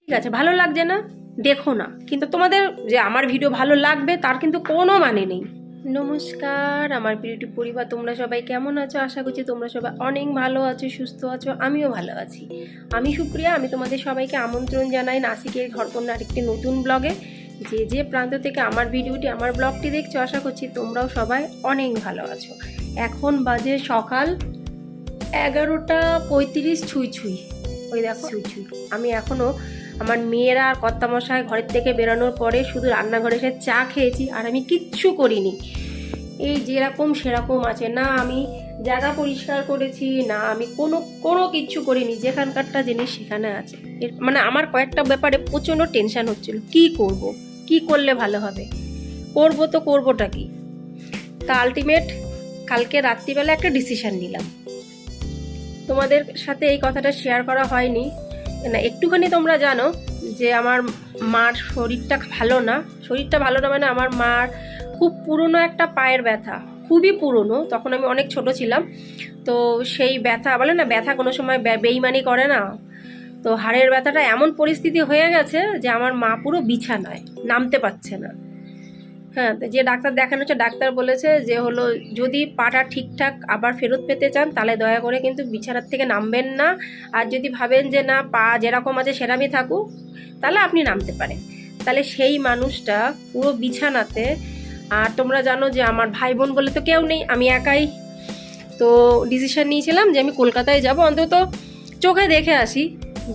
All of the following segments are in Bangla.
ঠিক আছে, ভালো লাগছে না দেখো না, কিন্তু তোমাদের যে আমার ভিডিও ভালো লাগবে তার কিন্তু কোনো মানে নেই। নমস্কার আমার বিউটি পরিবার, তোমরা সবাই কেমন আছো? আশা করছি তোমরা সবাই অনেক ভালো আছো, সুস্থ আছো, আমিও ভালো আছি। আমি সুপ্রিয়া, আমি তোমাদের সবাইকে আমন্ত্রণ জানাই নাসিকের ঘরকন্যা আরেকটি নতুন ব্লগে। যে যে প্রান্ত থেকে আমার ভিডিওটি, আমার ব্লগটি দেখছো, আশা করছি তোমরাও সবাই অনেক ভালো আছো। এখন বাজে সকাল 11:35 ছুঁই ছুঁই, ওই দেখো ছুঁই ছুঁই। আমি এখনও আমার মেয়েরা আর কর্তামশাই ঘরের থেকে বেরোনোর পরে শুধু রান্নাঘরে এসে চা খেয়েছি, আর আমি কিচ্ছু করিনি। এই যেরকম সেরকম আছে, না আমি জায়গা পরিষ্কার করেছি, না আমি কোনো কিচ্ছু করিনি, যেখানকারটা জিনিস সেখানে আছে। মানে আমার কয়েকটা ব্যাপারে প্রচণ্ড টেনশন হচ্ছিল, কি করব, কি করলে ভালো হবে, করবো তো করবোটা কি। তা আলটিমেট কালকে রাত্রিবেলা একটা ডিসিশন নিলাম, তোমাদের সাথে এই কথাটা শেয়ার করা হয়নি না, একটুখানি তোমরা জানো যে আমার মার শরীরটা ভালো না। শরীরটা ভালো না মানে আমার মার খুব পুরনো একটা পায়ের ব্যথা, খুবই পুরনো, তখন আমি অনেক ছোট ছিলাম। তো সেই ব্যথা বলে না, ব্যথা কোনো সময় বেইমানি করে না, তো হাড়ের ব্যথাটা এমন পরিস্থিতি হয়ে গেছে যে আমার মা পুরো বিছানায় নামতে পারছে না। হ্যাঁ, যে ডাক্তার দেখানো হচ্ছে, ডাক্তার বলেছে যে হলো যদি পাটা ঠিকঠাক আবার ফেরত পেতে চান তাহলে দয়া করে কিন্তু বিছানার থেকে নামবেন না, আর যদি ভাবেন যে না পা যেরকম আছে সেরকমই থাকুক তাহলে আপনি নামতে পারেন। তাহলে সেই মানুষটা পুরো বিছানাতে, আর তোমরা জানো যে আমার ভাই বোন বলে তো কেউ নেই, আমি একাই। তো ডিসিশন নিয়েছিলাম যে আমি কলকাতায় যাব, অন্তত চোখে দেখে আসি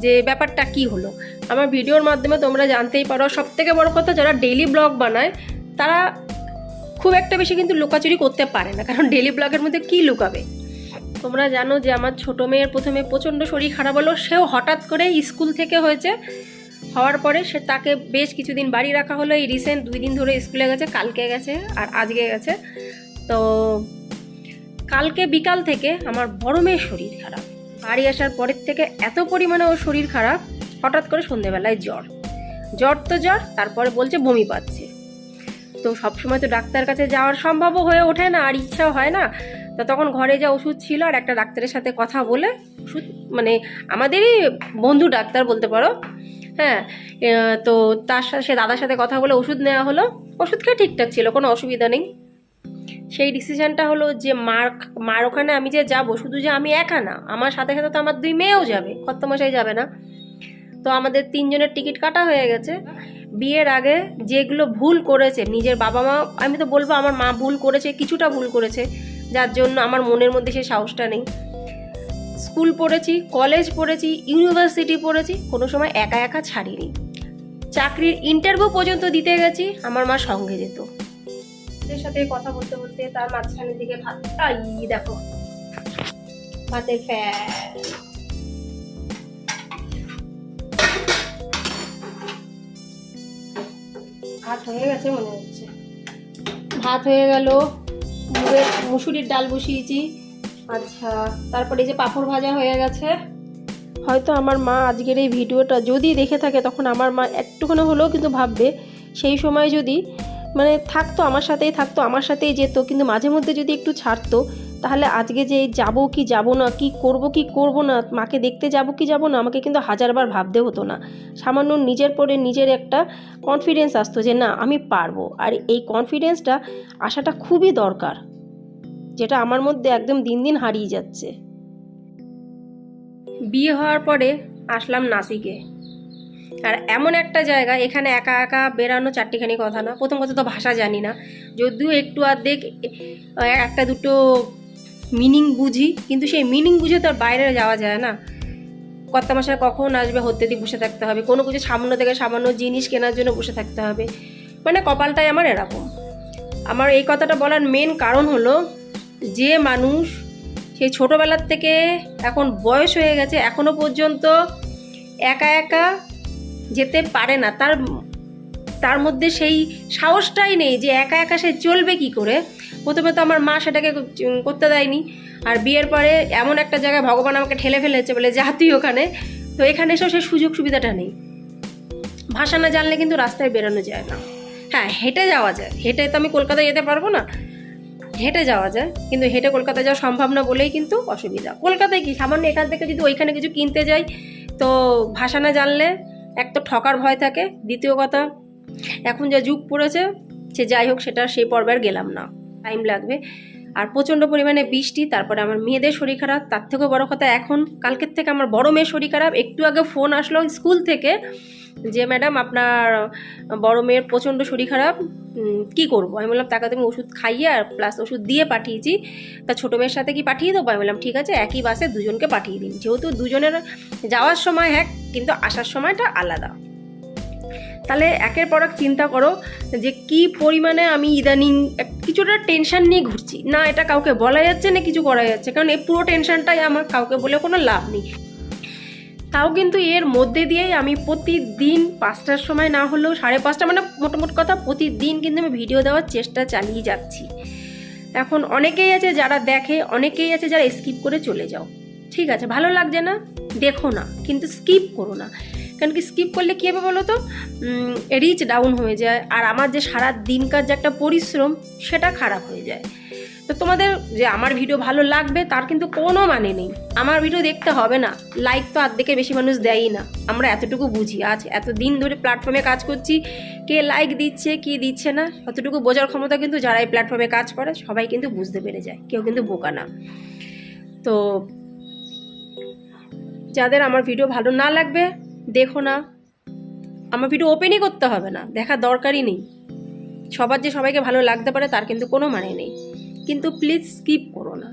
যে ব্যাপারটা কি হলো। আমার ভিডিওর মাধ্যমে তোমরা জানতেই পারো, সবথেকে বড় কথা যারা ডেইলি ব্লগ বানায় তারা খুব একটা বেশি কিন্তু লুকাচুরি করতে পারে না, কারণ ডেইলি ব্লগের মধ্যে কি লুকাবে। তোমরা জানো যে আমার ছোটো মেয়ের প্রথমে প্রচণ্ড শরীর খারাপ হলো, সেও হঠাৎ করে স্কুল থেকে হয়েছে, হওয়ার পরে সে তাকে বেশ কিছুদিন বাড়ি রাখা হলো। এই রিসেন্ট 2 দিন ধরে স্কুলে গেছে, কালকে গেছে আর আজকে গেছে। তো কালকে বিকাল থেকে আমার বড় মেয়ের শরীর খারাপ, বাড়ি আসার পরের থেকে এত পরিমাণে ওর শরীর খারাপ, হঠাৎ করে সন্ধ্যেবেলায় জ্বর তো জ্বর, তারপরে বলছে বমি পাচ্ছে। তো সবসময় তো ডাক্তার কাছে যাওয়ার সম্ভবও হয়ে ওঠে না, আর ইচ্ছাও হয় না। তো তখন ঘরে যা ওষুধ ছিল আর একটা ডাক্তারের সাথে কথা বলে, ওষুধ মানে আমাদেরই বন্ধু ডাক্তার বলতে পারো, হ্যাঁ, তো তার সাথে সে দাদার সাথে কথা বলে ওষুধ নেওয়া হলো। ওষুধ খেয়ে ঠিকঠাক ছিল, কোনো অসুবিধা নেই। সেই ডিসিশনটা হলো যে মার ওখানে আমি যে যাব, শুধু যে আমি একা না, আমার সাথে সাথে তো আমার 2 মেয়েও যাবে, কর্তামশাই যাবে না। তো আমাদের 3 জনের টিকিট কাটা হয়ে গেছে। বিয়ের আগে যেগুলো ভুল করেছে নিজের বাবা মা, আমি তো বলবো আমার মা ভুল করেছে, কিছুটা ভুল করেছে, যার জন্য আমার মনের মধ্যে সেই সাহসটা নেই। স্কুল পড়েছি, কলেজ পড়েছি, ইউনিভার্সিটি পড়েছি, কোনো সময় একা একা ছাড়িনি। চাকরির ইন্টারভিউ পর্যন্ত দিতে গেছি, আমার মা সঙ্গে যেত। এর সাথে কথা বলতে বলতে তার মাঝখানের দিকে ভাত, দেখো ভাতের ফ্যান। ভাত হয়ে গেছে মনে হচ্ছে, ভাত হয়ে গেল, মুসুরির ডাল বসিয়েছি। আচ্ছা, তারপরে এই যে পাঁপড় ভাজা হয়ে গেছে। হয়তো আমার মা আজকের এই ভিডিওটা যদি দেখে থাকে, তখন আমার মা একটুখানি হলেও কিন্তু ভাববে সেই সময় যদি মানে থাকতো, আমার সাথেই থাকতো, আমার সাথেই যেত, কিন্তু মাঝে মধ্যে যদি একটু ছাড়তো, তাহলে আজকে যে যাব কি যাব না, কি করব না, মাকে দেখতে যাব কি যাব না, আমাকে কিন্তু হাজারবার ভাবতে হতো না। সামান্য নিজের পরে নিজের একটা কনফিডেন্স আসতো যে না আমি পারবো। আর এই কনফিডেন্সটা আসাটা খুবই দরকার, যেটা আমার মধ্যে একদম দিন দিন হারিয়ে যাচ্ছে। বিয়ে হওয়ার পরে আসলাম নাসিকে, আর এমন একটা জায়গা, এখানে একা একা বেরানো চারটিখানি কথা না। প্রথম কথা তো ভাষা জানি না, যদিও একটু আধেক একটা দুটো মিনিং বুঝি, কিন্তু সেই মিনিং বুঝে তো আর বাইরে যাওয়া যায় না। কর্তামশাই কখন আসবে হতে দিয়ে বসে থাকতে হবে, কোনো কিছু সামান্য থেকে সামান্য জিনিস কেনার জন্য বসে থাকতে হবে, মানে কপালটাই আমার এরকম। আমার এই কথাটা বলার মেন কারণ হলো, যে মানুষ সেই ছোটোবেলার থেকে এখন বয়স হয়ে গেছে, এখনো পর্যন্ত একা একা যেতে পারে না, তার মধ্যে সেই সাহসটাই নেই যে একা একা সে চলবে কি করে। প্রথমে তো আমার মা সেটাকে করতে দেয়নি, আর বিয়ের পরে এমন একটা জায়গায় ভগবান আমাকে ঠেলে ফেলেছে, বলে যা তুই ওখানে। তো এখানে এসেও সেই সুযোগ সুবিধাটা নেই। ভাষা না জানলে কিন্তু রাস্তায় বেরোনো যায় না। হ্যাঁ, হেঁটে যাওয়া যায়, হেঁটে তো আমি কলকাতায় যেতে পারবো না, হেঁটে যাওয়া যায়, কিন্তু হেঁটে কলকাতা যাওয়া সম্ভব না বলেই কিন্তু অসুবিধা। কলকাতায় কি সামান্য এখান থেকে যদি ওইখানে কিছু কিনতে যাই, তো ভাষা না জানলে এক তো ঠকার ভয় থাকে, দ্বিতীয় কথা এখন যা যুগ পড়েছে সে যাই হোক, সেটা সেই পর্বে আর গেলাম না, টাইম লাগবে। আর প্রচণ্ড পরিমাণে বৃষ্টি, তারপরে আমার মেয়েদের শরীর খারাপ, তার থেকেও বড় কথা এখন কালকের থেকে আমার বড় মেয়ের শরীর খারাপ। একটু আগে ফোন আসলো স্কুল থেকে যে ম্যাডাম আপনার বড় মেয়ের প্রচণ্ড শরীর খারাপ, কি করবো? আমি বললাম তাকে তুমি ওষুধ খাইয়ে আর প্লাস ওষুধ দিয়ে পাঠিয়েছি, তা ছোটো মেয়ের সাথে কি পাঠিয়ে দেবো? আমি বললাম ঠিক আছে, একই বাসে দুজনকে পাঠিয়ে দিন, যেহেতু দুজনের যাওয়ার সময় এক কিন্তু আসার সময়টা আলাদা। তাহলে একের পর এক চিন্তা করো যে কি পরিমাণে আমি ইদানিং কিছুটা টেনশন নিয়ে ঘুরছি। না এটা কাউকে বলা যাচ্ছে না কিছু করা যাচ্ছে, কারণ এই পুরো টেনশনটাই আমার, কাউকে বলে কোনো লাভ নেই। তাও কিন্তু এর মধ্যে দিয়েই আমি প্রতিদিন 5টার সময় না হলেও 5:30, মানে মোটামুটি কথা প্রতিদিন কিন্তু আমি ভিডিও দেওয়ার চেষ্টা চালিয়ে যাচ্ছি। এখন অনেকেই আছে যারা দেখে, অনেকেই আছে যারা স্কিপ করে চলে যাও, ঠিক আছে, ভালো লাগছে না দেখো না, কিন্তু স্কিপ করো না। কারণ কি স্কিপ করলে কী হবে বলো তো, রিচ ডাউন হয়ে যায়, আর আমার যে সারা দিনকার যে একটা পরিশ্রম সেটা খারাপ হয়ে যায়। তো তোমাদের যে আমার ভিডিও ভালো লাগবে তার কিন্তু কোনো মানে নেই, আমার ভিডিও দেখতে হবে না, লাইক তো অর্ধেকের বেশি মানুষ দেয়ই না, আমরা এতটুকু বুঝি। আজ এত দিন ধরে প্ল্যাটফর্মে কাজ করছি, কে লাইক দিচ্ছে কে দিচ্ছে না অতটুকু বোঝার ক্ষমতা কিন্তু যারা এই প্ল্যাটফর্মে কাজ করে সবাই কিন্তু বুঝতে পেরে যায়, কেউ কিন্তু বোকা না। তো যাদের আমার ভিডিও ভালো না লাগবে দেখো না, আমার ভিডিও ওপেনই করতে হবে না, দেখার দরকারই নেই। সবার যে সবাইকে ভালো লাগতে পারে তার কিন্তু কোনো মানে নেই, কিন্তু প্লিজ স্কিপ করো না।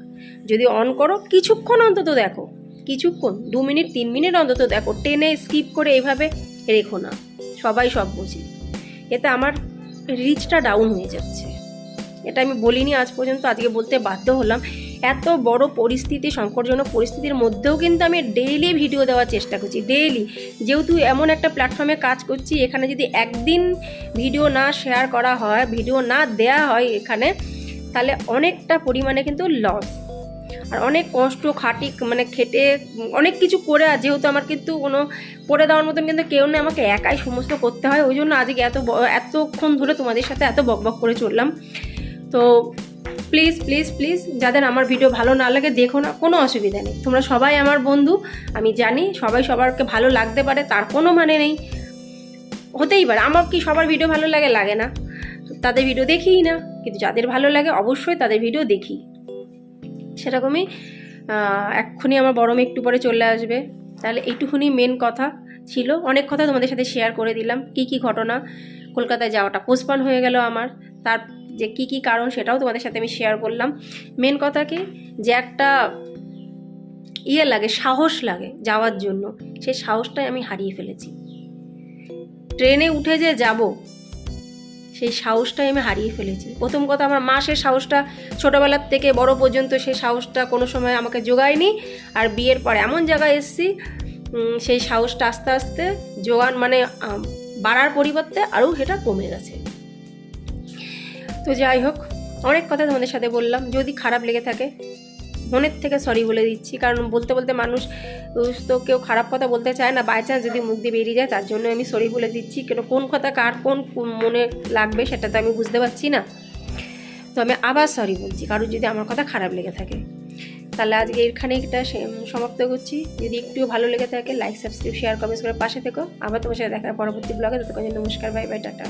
যদি অন করো কিছুক্ষণ অন্তত দেখো, কিছুক্ষণ 2 মিনিট 3 মিনিট অন্তত দেখো, টেনে স্কিপ করে এইভাবে রেখো না, সবাই সব বুঝি। এতে আমার রিচটা ডাউন হয়ে যাচ্ছে, এটা আমি বলিনি আজ পর্যন্ত, আজকে বলতে বাধ্য হলাম। এত বড় পরিস্থিতি, সংকটজনক পরিস্থিতির মধ্যেও কিন্তু আমি ডেইলি ভিডিও দেওয়ার চেষ্টা করছি, ডেইলি। যেহেতু এমন একটা প্ল্যাটফর্মে কাজ করছি, এখানে যদি একদিন ভিডিও না শেয়ার করা হয়, ভিডিও না দেয়া হয় এখানে, তাহলে অনেকটা পরিমাণে কিন্তু লস। আর অনেক কষ্ট মানে খেটে অনেক কিছু করে, আর যেহেতু আমার কিন্তু কোনো করে দেওয়ার মতন কিন্তু কেউ নেই, আমাকে একাই সমস্ত করতে হয়, ওই জন্য আজকে এতক্ষণ ধরে তোমাদের সাথে এত বকবক করে চললাম। তো প্লিজ প্লিজ প্লিজ যাদের আমার ভিডিও ভালো না লাগে দেখো না, কোনো অসুবিধা নেই, তোমরা সবাই আমার বন্ধু, আমি জানি সবাই সবারকে ভালো লাগতে পারে, তার কোনো মানে নেই, হতেই পারে। আমার কি সবার ভিডিও ভালো লাগে না, তাদের ভিডিও দেখিই না, কিন্তু যাদের ভালো লাগে অবশ্যই তাদের ভিডিও দেখি। সেরকমই এক্ষুনি আমার বড় মেয়ে একটু পরে চলে আসবে, তাহলে এইটুকুনি মেন কথা ছিল। অনেক কথা তোমাদের সাথে শেয়ার করে দিলাম, কি ঘটনা, কলকাতায় যাওয়াটা পোস্টপন হয়ে গেল আমার, তার যে কি কারণ সেটাও তোমাদের সাথে আমি শেয়ার করলাম। মেন কথা কি, যে একটা লাগে, সাহস লাগে যাওয়ার জন্য, সেই সাহসটাই আমি হারিয়ে ফেলেছি। ট্রেনে উঠে যে যাব সেই সাহসটাই আমি হারিয়ে ফেলেছি। প্রথম কথা, আমার মা সেই সাহসটা ছোটোবেলার থেকে বড় পর্যন্ত সেই সাহসটা কোনো সময় আমাকে জোগায়নি, আর বিয়ের পর এমন জায়গায় এসেছি সেই সাহসটা আস্তে আস্তে মানে বাড়ার পরিবর্তে আরও সেটা কমে গেছে। তো যাই হোক, অনেক কথা তোমাদের সাথে বললাম, যদি খারাপ লেগে থাকে মনের থেকে সরি বলে দিচ্ছি, কারণ বলতে বলতে মানুষ তো কেউ খারাপ কথা বলতে চায় না, বাই চান্স যদি মুখ দিয়ে বেরিয়ে যায়, তার জন্য আমি সরি বলে দিচ্ছি। কেন কোন কথা কার কোন মনে লাগবে সেটা তো আমি বুঝতে পারছি না, তো আমি আবার সরি বলছি কারণ যদি আমার কথা খারাপ লেগে থাকে। তাহলে আজকে এখানে একটা সমাপ্ত করছি। যদি একটু ভালো লেগে থাকে লাইক সাবস্ক্রাইব শেয়ার কমেন্টস করে পাশে থেকো। আবার তোমার সাথে দেখা পরবর্তী ব্লগে, ততক্ষণ নমস্কার, বাই বাই, টাটা।